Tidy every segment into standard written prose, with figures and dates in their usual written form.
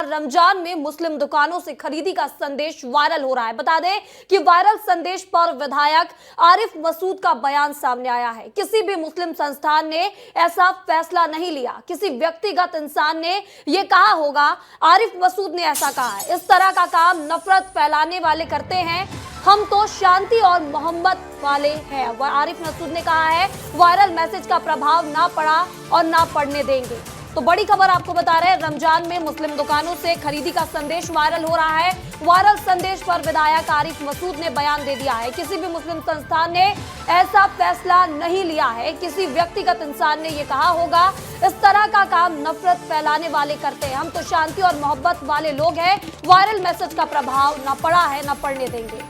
रमजान में मुस्लिम दुकानों से खरीदी का संदेश वायरल हो रहा है। बता दें कि वायरल संदेश पर विधायक आरिफ मसूद का बयान सामने आया है। किसी भी मुस्लिम संस्थान ने ऐसा फैसला नहीं लिया, किसी व्यक्तिगत इंसान ने यह कहा होगा। आरिफ मसूद ने ऐसा कहा है, इस तरह का काम नफरत फैलाने वाले करते हैं, हम तो शांति और मोहब्बत वाले हैं। आरिफ मसूद ने कहा है वायरल मैसेज का प्रभाव ना पड़ा और ना पड़ने देंगे। तो बड़ी खबर आपको बता रहे हैं, रमजान में मुस्लिम दुकानों से खरीदी का संदेश वायरल हो रहा है। वायरल संदेश पर विधायक आरिफ मसूद ने बयान दे दिया है, किसी भी मुस्लिम संस्थान ने ऐसा फैसला नहीं लिया है, किसी व्यक्तिगत इंसान ने यह कहा होगा। इस तरह का काम नफरत फैलाने वाले करते हैं, हम तो शांति और मोहब्बत वाले लोग हैं। वायरल मैसेज का प्रभाव ना पड़ा है ना पड़ने देंगे।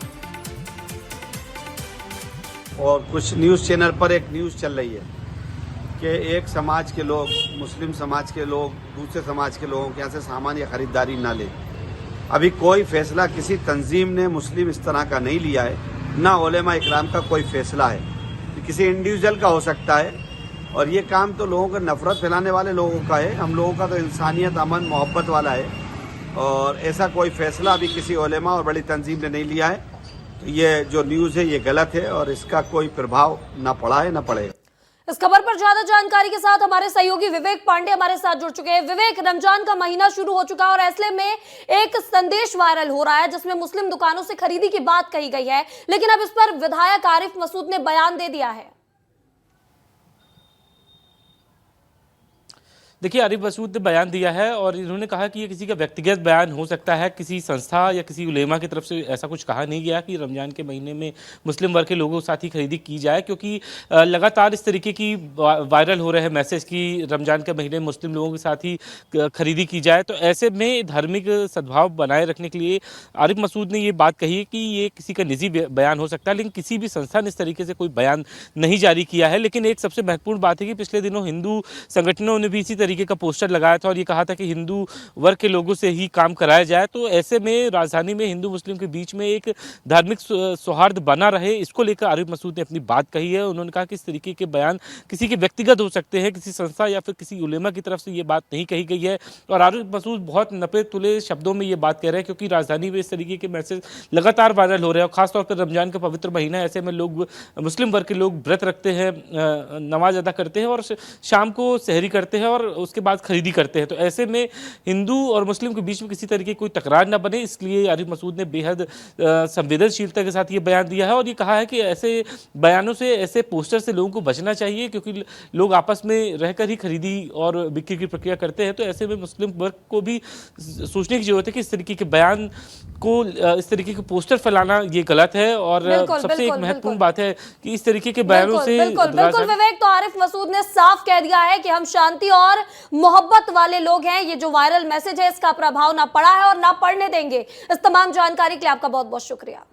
और कुछ न्यूज़ चैनल पर एक न्यूज़ चल रही है कि एक समाज के लोग, मुस्लिम समाज के लोग दूसरे समाज के लोगों के यहाँ से सामान या ख़रीदारी ना ले। अभी कोई फैसला किसी तंजीम ने मुस्लिम इस तरह का नहीं लिया है, ना उलेमा इकराम का कोई फैसला है। तो किसी इंडिविजुअल का हो सकता है और ये काम तो लोगों का नफरत फैलाने वाले लोगों का है। हम लोगों का तो इंसानियत, अमन, मोहब्बत वाला है और ऐसा कोई फैसला अभी किसी उलेमा और बड़ी तंजीम ने नहीं लिया है। तो ये जो न्यूज़ है ये गलत है और इसका कोई प्रभाव ना पड़ा है ना पड़ेगा। इस खबर पर ज्यादा जानकारी के साथ हमारे सहयोगी विवेक पांडे हमारे साथ जुड़ चुके हैं। विवेक, रमजान का महीना शुरू हो चुका है और ऐसे में एक संदेश वायरल हो रहा है जिसमें मुस्लिम दुकानों से खरीदी की बात कही गई है, लेकिन अब इस पर विधायक आरिफ मसूद ने बयान दे दिया है। देखिए, आरिफ मसूद ने बयान दिया है और इन्होंने कहा कि ये किसी का व्यक्तिगत बयान हो सकता है, किसी संस्था या किसी उलेमा की तरफ से ऐसा कुछ कहा नहीं गया कि रमज़ान के महीने में मुस्लिम वर्ग के लोगों के साथ ही खरीदी की जाए, क्योंकि लगातार इस तरीके की वायरल हो रहे हैं मैसेज कि रमज़ान के महीने में मुस्लिम लोगों के साथ ही खरीदी की जाए। तो ऐसे में धार्मिक सद्भाव बनाए रखने के लिए आरिफ मसूद ने ये बात कही है कि ये किसी का निजी बयान हो सकता है, लेकिन किसी भी संस्था ने इस तरीके से कोई बयान नहीं जारी किया है। लेकिन एक सबसे महत्वपूर्ण बात है कि पिछले दिनों हिंदू संगठनों ने भी इसी तरीके का पोस्टर लगाया था और ये कहा था कि हिंदू वर्ग के लोगों से ही काम कराया जाए। तो ऐसे में राजधानी में हिंदू मुस्लिम के बीच में एक धार्मिक सौहार्द बना रहे, इसको लेकर आरिफ मसूद ने अपनी बात कही है। उन्होंने कहा कि इस तरीके के बयान किसी के व्यक्तिगत हो सकते हैं, किसी संस्था या फिर किसी उलेमा की तरफ से ये बात नहीं कही गई है। और आरिफ मसूद बहुत नपे तुले शब्दों में ये बात कह रहे हैं, क्योंकि राजधानी में इस तरीके के मैसेज लगातार वायरल हो रहे हैं और खासतौर पर रमजान का पवित्र महीना है। ऐसे में लोग, मुस्लिम वर्ग के लोग व्रत रखते हैं, नमाज अदा करते हैं और शाम को सहरी करते हैं और उसके बाद खरीदी करते हैं। तो ऐसे में हिंदू और मुस्लिम के बीच में किसी तरीके की कोई तकरार ना बने, इसलिए आरिफ मसूद ने बेहद संवेदनशीलता के साथ ये बयान दिया है और ये कहा है कि ऐसे बयानों से, ऐसे पोस्टर से लोगों को बचना चाहिए, क्योंकि लोग आपस में रहकर ही खरीदी और बिक्री की प्रक्रिया करते हैं। तो ऐसे में मुस्लिम वर्ग को भी सोचने की जरूरत है कि इस तरीके के बयान को, इस तरीके के पोस्टर फैलाना ये गलत है। और सबसे एक महत्वपूर्ण बात है कि इस तरीके के बयानों से बिल्कुल विवेक, तो आरिफ मसूद ने साफ कह दिया है कि हम शांति और मोहब्बत वाले लोग हैं। ये जो वायरल मैसेज है इसका प्रभाव ना पड़ा है और ना पड़ने देंगे। इस तमाम जानकारी के लिए आपका बहुत बहुत शुक्रिया।